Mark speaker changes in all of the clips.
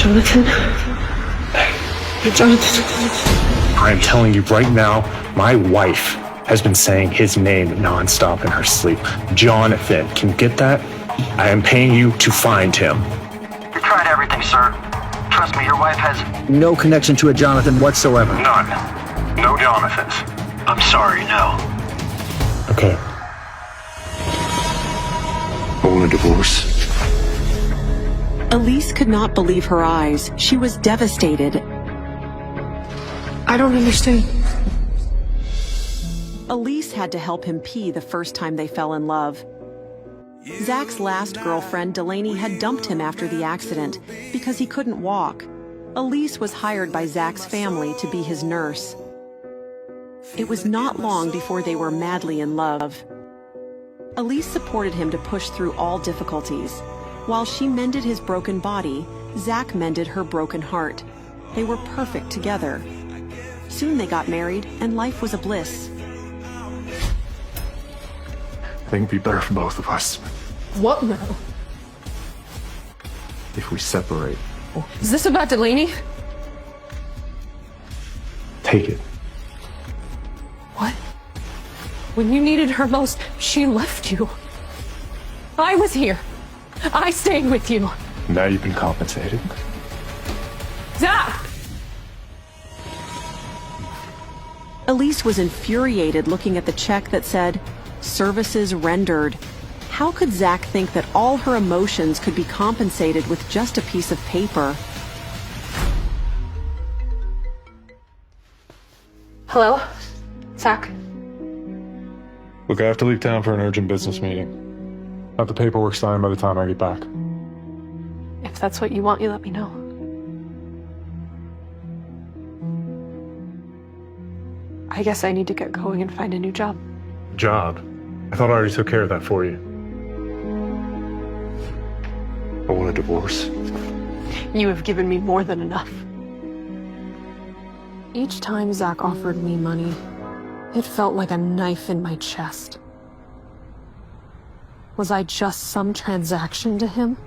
Speaker 1: Jonathan? Jonathan.
Speaker 2: I am telling you right now, my wife has been saying his name nonstop in her sleep. Jonathan, can you get that? I am paying you to find him.
Speaker 3: You tried everything, sir. Trust me, your wife has
Speaker 4: No connection to a Jonathan whatsoever.
Speaker 3: none. No Jonathans. I'm sorry, no.
Speaker 2: Okay.
Speaker 5: I want a divorce.
Speaker 6: Elise could not believe her eyes. She was devastated.
Speaker 1: I don't understand.
Speaker 6: Elise had to help him pee the first time they fell in love. Zach's last girlfriend, Delaney, had dumped him after the accident because he couldn't walk. Elise was hired by Zach's family to be his nurse. It was not long before they were madly in love. Elise supported him to push through all difficulties. While she mended his broken body, Zach mended her broken heart. They were perfect together. Soon they got married, and life was a bliss.
Speaker 5: I think it'd be better for both of us
Speaker 1: What now?
Speaker 5: if we separate.
Speaker 1: Is this about Delaney?
Speaker 5: Take it.
Speaker 1: What? When you needed her most, she left you. I was here. I stayed with you.
Speaker 5: Now you've been compensated.
Speaker 1: Zach!
Speaker 6: Elise was infuriated looking at the check that said, "Services rendered." How could Zach think that all her emotions could be compensated with just a piece of paper?
Speaker 1: Hello? Zach?
Speaker 5: Look, I have to leave town for an urgent business meeting. Have the paperwork signed by the time I get back.
Speaker 1: If that's what you want, you let me know. I guess I need to get going and find a new job.
Speaker 5: Job? I thought I already took care of that for you. I want a divorce.
Speaker 1: You have given me more than enough. Each time Zach offered me money, it felt like a knife in my chest. Was I just some transaction to him?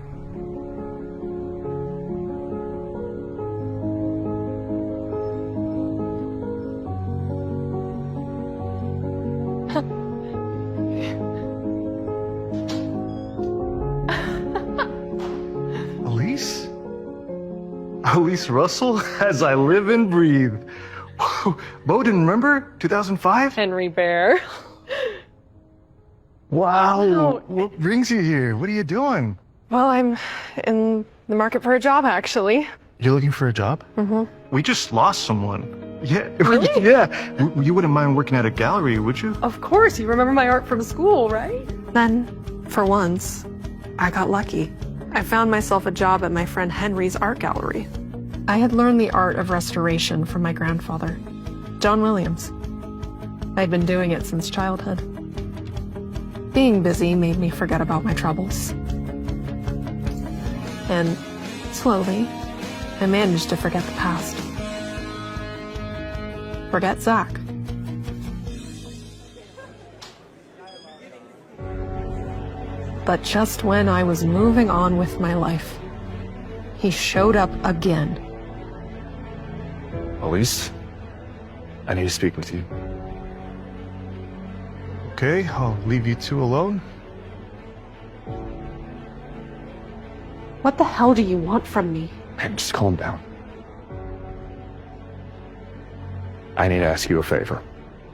Speaker 7: Elise? Elise Russell? As I live and breathe. Bowden, remember? 2005?
Speaker 1: Henry Bear.
Speaker 7: Wow. What brings you here? What are you doing?
Speaker 1: Well, I'm in the market for a job, actually.
Speaker 7: You're looking for a job?
Speaker 1: Mm-hmm.
Speaker 7: We just lost someone. Yeah.
Speaker 1: Really?
Speaker 7: Yeah. You wouldn't mind working at a gallery, would you?
Speaker 1: Of course, you remember my art from school, right? Then, for once, I got lucky. I found myself a job at my friend Henry's art gallery. I had learned the art of restoration from my grandfather, John Williams. I'd been doing it since childhood. Being busy made me forget about my troubles. And slowly, I managed to forget the past. Forget Zach. But just when I was moving on with my life, he showed up again.
Speaker 5: Elise, I need to speak with you.
Speaker 7: Okay, I'll leave you two alone.
Speaker 1: What the hell do you want from me?
Speaker 5: Hey, just calm down. I need to ask you a favor.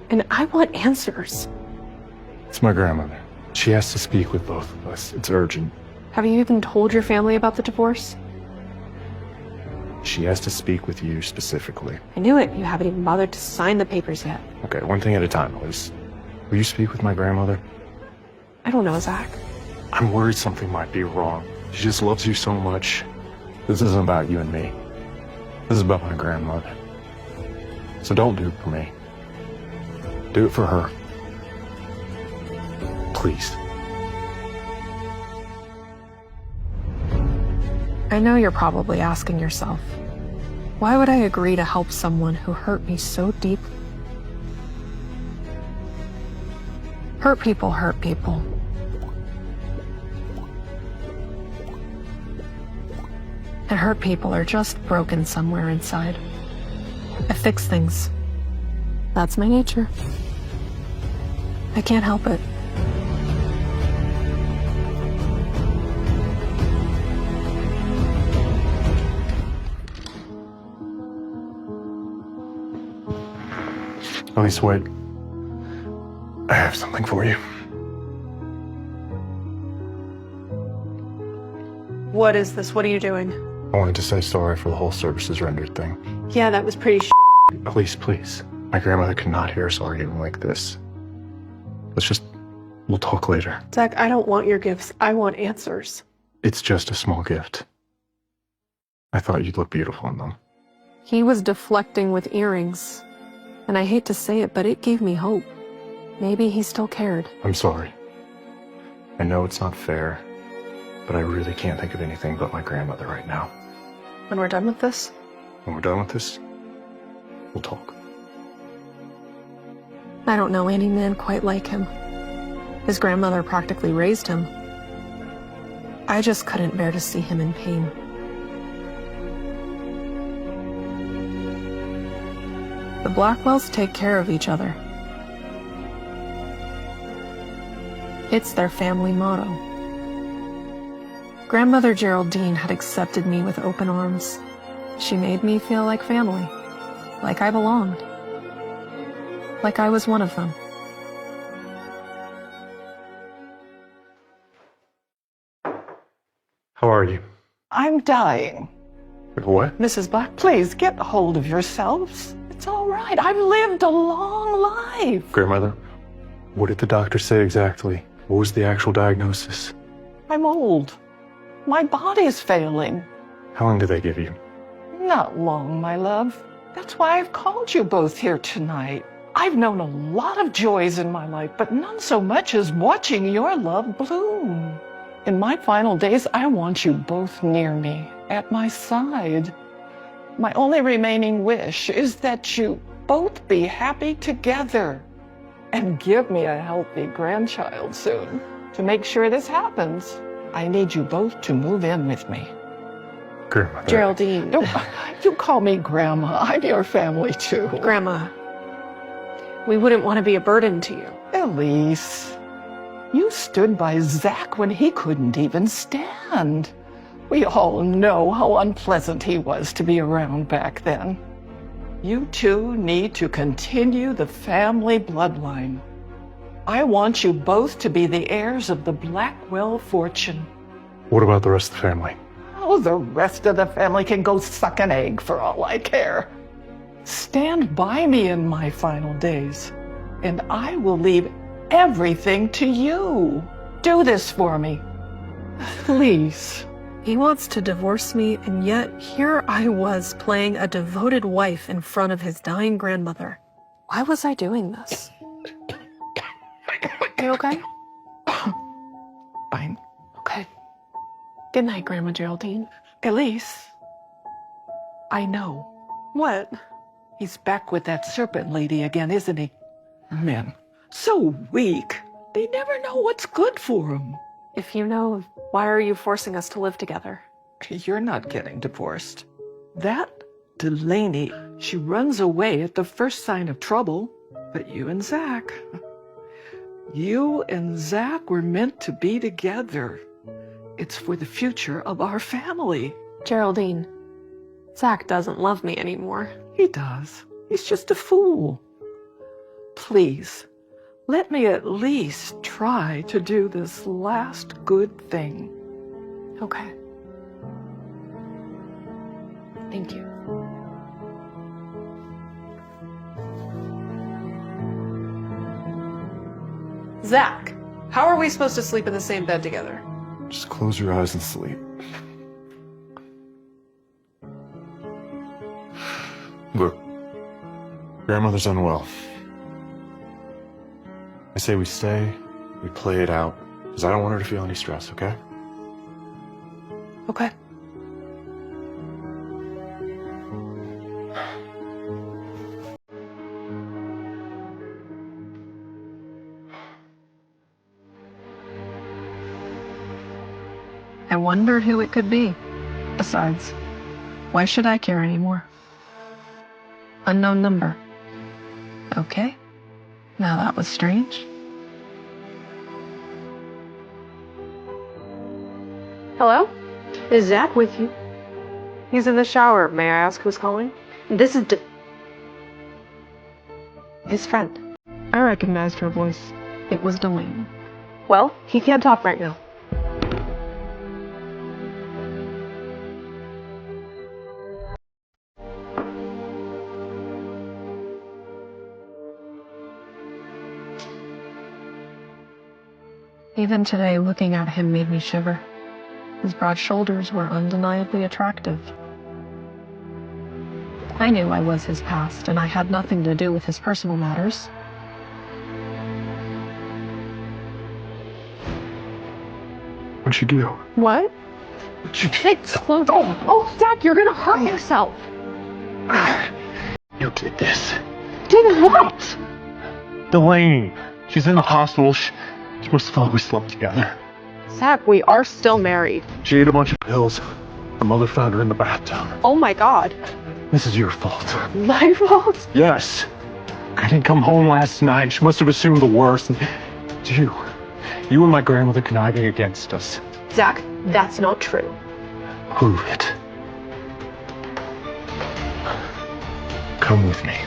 Speaker 1: And I want answers.
Speaker 5: It's my grandmother. She has to speak with both of us. It's urgent.
Speaker 1: Have you even told your family about the divorce?
Speaker 5: She has to speak with you specifically.
Speaker 1: I knew it. You haven't even bothered to sign the papers yet.
Speaker 5: Okay, one thing at a time, Elise. Will you speak with my grandmother?
Speaker 1: I don't know, Zach.
Speaker 5: I'm worried something might be wrong. She just loves you so much. This isn't about you and me. This is about my grandmother. So don't do it for me. Do it for her. Please.
Speaker 1: I know you're probably asking yourself, why would I agree to help someone who hurt me so deeply? Hurt people hurt people. The hurt people are just broken somewhere inside. I fix things. That's my nature. I can't help it.
Speaker 5: Elise, wait. I have something for you.
Speaker 1: What is this? What are you doing?
Speaker 5: I wanted to say sorry for the whole services rendered thing.
Speaker 1: Yeah, that was pretty
Speaker 5: Elise, please. My grandmother could not hear us arguing like this. We'll talk later.
Speaker 1: Zach, I don't want your gifts. I want answers.
Speaker 5: It's just a small gift. I thought you'd look beautiful in them.
Speaker 1: He was deflecting with earrings. And I hate to say it, but it gave me hope. Maybe he still cared.
Speaker 5: I'm sorry. I know it's not fair, but I really can't think of anything but my grandmother right now.
Speaker 1: When we're done with this?
Speaker 5: When we're done with this, we'll talk.
Speaker 1: I don't know any man quite like him. His grandmother practically raised him. I just couldn't bear to see him in pain. The Blackwells take care of each other. It's their family motto. Grandmother Geraldine had accepted me with open arms. She made me feel like family, like I belonged, like I was one of them.
Speaker 5: How are you?
Speaker 8: I'm dying.
Speaker 5: What?
Speaker 1: Mrs. Black,
Speaker 8: Please get hold of yourselves. It's all right. I've lived a long life.
Speaker 5: Grandmother, what did the doctor say exactly? What was the actual diagnosis?
Speaker 8: I'm old. My body's failing.
Speaker 5: How long did they give you?
Speaker 8: Not long, my love. That's why I've called you both here tonight. I've known a lot of joys in my life, but none so much as watching your love bloom. In my final days, I want you both near me, at my side. My only remaining wish is that you both be happy together and give me a healthy grandchild soon. To make sure this happens, I need you both to move in with me.
Speaker 5: Grandmother.
Speaker 1: Geraldine.
Speaker 8: You call me Grandma. I'm your family too.
Speaker 1: Grandma, we wouldn't want to be a burden to you.
Speaker 8: Elise, you stood by Zach when he couldn't even stand. We all know how unpleasant he was to be around back then. You two need to continue the family bloodline. I want you both to be the heirs of the Blackwell fortune.
Speaker 5: What about the rest of the family?
Speaker 8: Oh, the rest of the family can go suck an egg for all I care. Stand by me in my final days, and I will leave everything to you. Do this for me, please.
Speaker 1: He wants to divorce me, and yet here I was playing a devoted wife in front of his dying grandmother. Why was I doing this? You okay?
Speaker 8: Fine.
Speaker 1: Okay. Good night, Grandma Geraldine.
Speaker 8: Elise, I know.
Speaker 1: What?
Speaker 8: He's back with that serpent lady again, isn't he? Men, so weak. They never know what's good for them.
Speaker 1: If you know, why are you forcing us to live together?
Speaker 8: You're not getting divorced. That Delaney, she runs away at the first sign of trouble. But you and Zach were meant to be together. It's for the future of our family.
Speaker 1: Geraldine, Zach doesn't love me anymore.
Speaker 8: He does. He's just a fool. Please, let me at least try to do this last good thing.
Speaker 1: Okay. Thank you. Zach, how are we supposed to sleep in the same bed together?
Speaker 5: Just close your eyes and sleep. Look, grandmother's unwell. I say we stay, we play it out, because I don't want her to feel any stress, okay?
Speaker 1: Okay. I wondered who it could be, besides Why should I care anymore? Unknown number. Okay. Now that was strange. Hello? Is Zach with you? He's in the shower. May I ask who's calling? This is his friend. I recognized her voice. It was Delaney. Well, he can't talk right now. Even today, looking at him made me shiver. His broad shoulders were undeniably attractive. I knew I was his past, and I had nothing to do with his personal matters.
Speaker 5: What'd you do?
Speaker 1: What?
Speaker 5: What'd you do?
Speaker 1: Hey, slow down. Oh, Zach, you're gonna hurt yourself.
Speaker 5: You did this.
Speaker 1: Did what?
Speaker 5: Delaney. She's in the hospital. She must have thought we slept together.
Speaker 1: Zach, we are still married.
Speaker 5: She ate a bunch of pills. Her mother found her in the bathtub.
Speaker 1: Oh my God.
Speaker 5: This is your fault.
Speaker 1: My fault?
Speaker 5: Yes. I didn't come home last night. She must have assumed the worst. And you and my grandmother conniving against us.
Speaker 1: Zach, that's not true.
Speaker 5: Prove it. Come with me.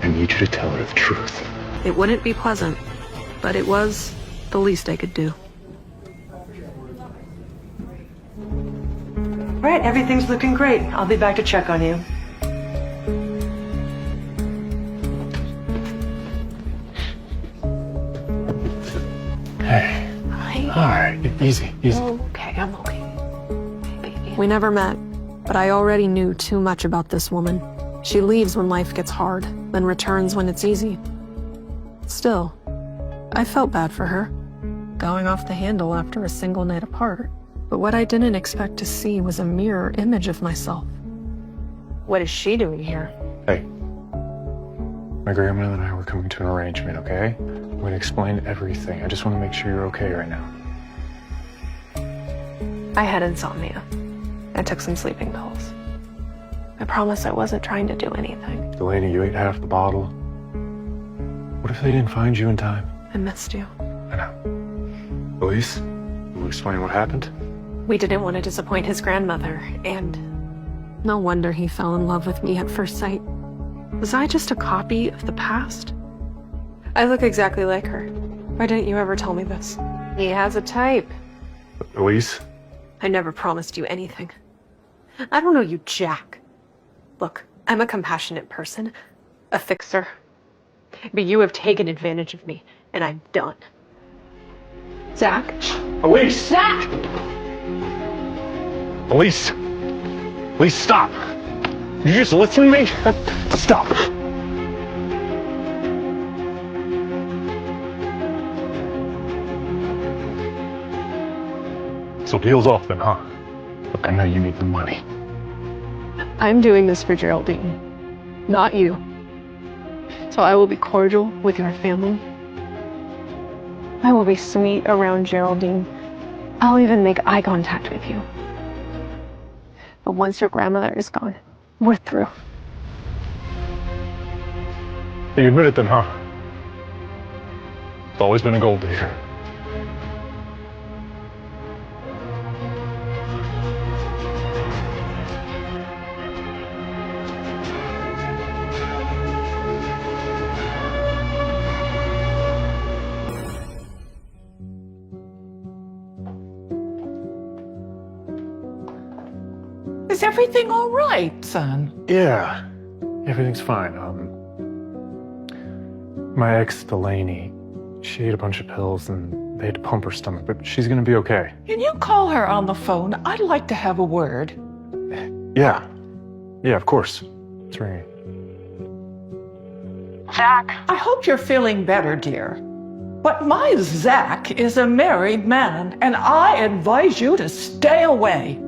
Speaker 5: I need you to tell her the truth.
Speaker 1: It wouldn't be pleasant, but it was the least I could do.
Speaker 9: All right, everything's looking great. I'll be back to check on you.
Speaker 5: Hey.
Speaker 1: Hi.
Speaker 5: All right, easy.
Speaker 1: Oh, okay, I'm okay. Hey, baby. We never met, but I already knew too much about this woman. She leaves when life gets hard, then returns when it's easy. Still, I felt bad for her, going off the handle after a single night apart. But what I didn't expect to see was a mirror image of myself. What is she doing here?
Speaker 5: Hey. My grandmother and I were coming to an arrangement, okay? I'm going to explain everything. I just want to make sure you're okay right now.
Speaker 1: I had insomnia. I took some sleeping pills. I promise I wasn't trying to do anything.
Speaker 5: Delaney, you ate half the bottle. What if they didn't find you in time?
Speaker 1: I missed you.
Speaker 5: I know. Elise, will you explain what happened?
Speaker 1: We didn't want to disappoint his grandmother, and no wonder he fell in love with me at first sight. Was I just a copy of the past? I look exactly like her. Why didn't you ever tell me this? He has a type.
Speaker 5: Elise?
Speaker 1: I never promised you anything. I don't know you, Jack. Look, I'm a compassionate person, a fixer. But you have taken advantage of me, and I'm done. Zach?
Speaker 5: Elise!
Speaker 1: Zach!
Speaker 5: Elise! Elise, stop! You just listen to me? Stop! So deal's off then, huh? Look, I know you need the money.
Speaker 1: I'm doing this for Geraldine, not you. So I will be cordial with your family. I will be sweet around Geraldine. I'll even make eye contact with you. But once your grandmother is gone, we're through.
Speaker 5: You admit it then, huh? It's always been a gold digger.
Speaker 8: Is everything all right, son?
Speaker 5: Yeah, everything's fine. My ex, Delaney, she ate a bunch of pills and they had to pump her stomach, but she's gonna be okay.
Speaker 8: Can you call her on the phone? I'd like to have a word.
Speaker 5: Yeah, of course. It's ringing.
Speaker 8: Zach. I hope you're feeling better, dear. But my Zach is a married man, and I advise you to stay away.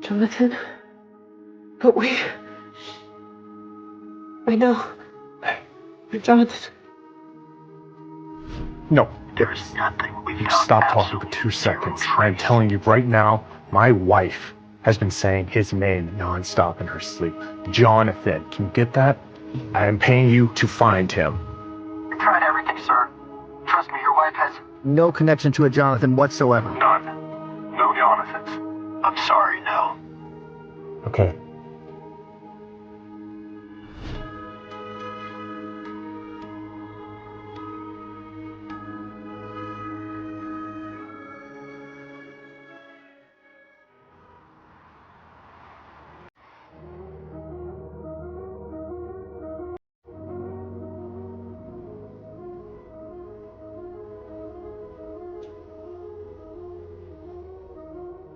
Speaker 1: Jonathan? But wait. I know. Jonathan.
Speaker 2: No.
Speaker 3: There's nothing we've
Speaker 2: You
Speaker 3: found.
Speaker 2: stop talking for 2 seconds. I'm telling you right now, my wife has been saying his name nonstop in her sleep. Jonathan, can you get that? I am paying you to find him.
Speaker 3: We tried everything, sir. Trust me, your wife has
Speaker 4: No connection to a Jonathan whatsoever.
Speaker 3: none. No Jonathans. I'm sorry, no.
Speaker 2: Okay.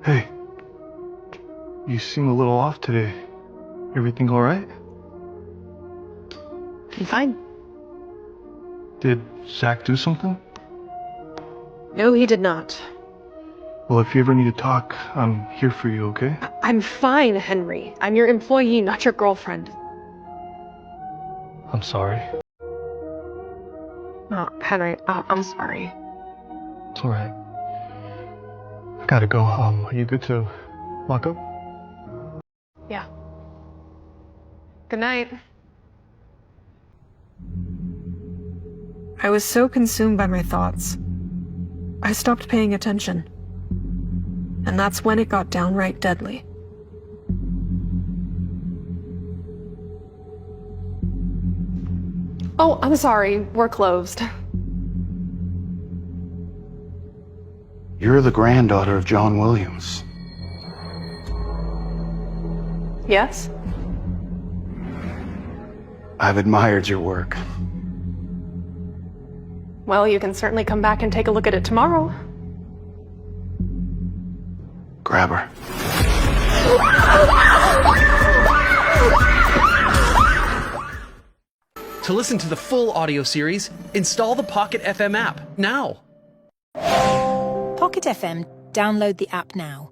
Speaker 7: Hey. You seem a little off today. Everything alright?
Speaker 1: I'm fine.
Speaker 7: Did Zach do something?
Speaker 1: No, he did not.
Speaker 7: Well, if you ever need to talk, I'm here for you, okay?
Speaker 1: I'm fine, Henry. I'm your employee, not your girlfriend.
Speaker 7: I'm sorry.
Speaker 1: Oh, Henry, I'm sorry.
Speaker 7: It's alright. I gotta go. Are you good to lock up?
Speaker 1: Yeah. Good night. I was so consumed by my thoughts, I stopped paying attention. And that's when it got downright deadly. Oh, I'm sorry. We're closed.
Speaker 3: You're the granddaughter of John Williams.
Speaker 1: Yes?
Speaker 3: I've admired your work.
Speaker 1: Well, you can certainly come back and take a look at it tomorrow.
Speaker 3: Grab her.
Speaker 10: To listen to the full audio series, install the Pocket FM app now.
Speaker 11: Pocket FM. Download the app now.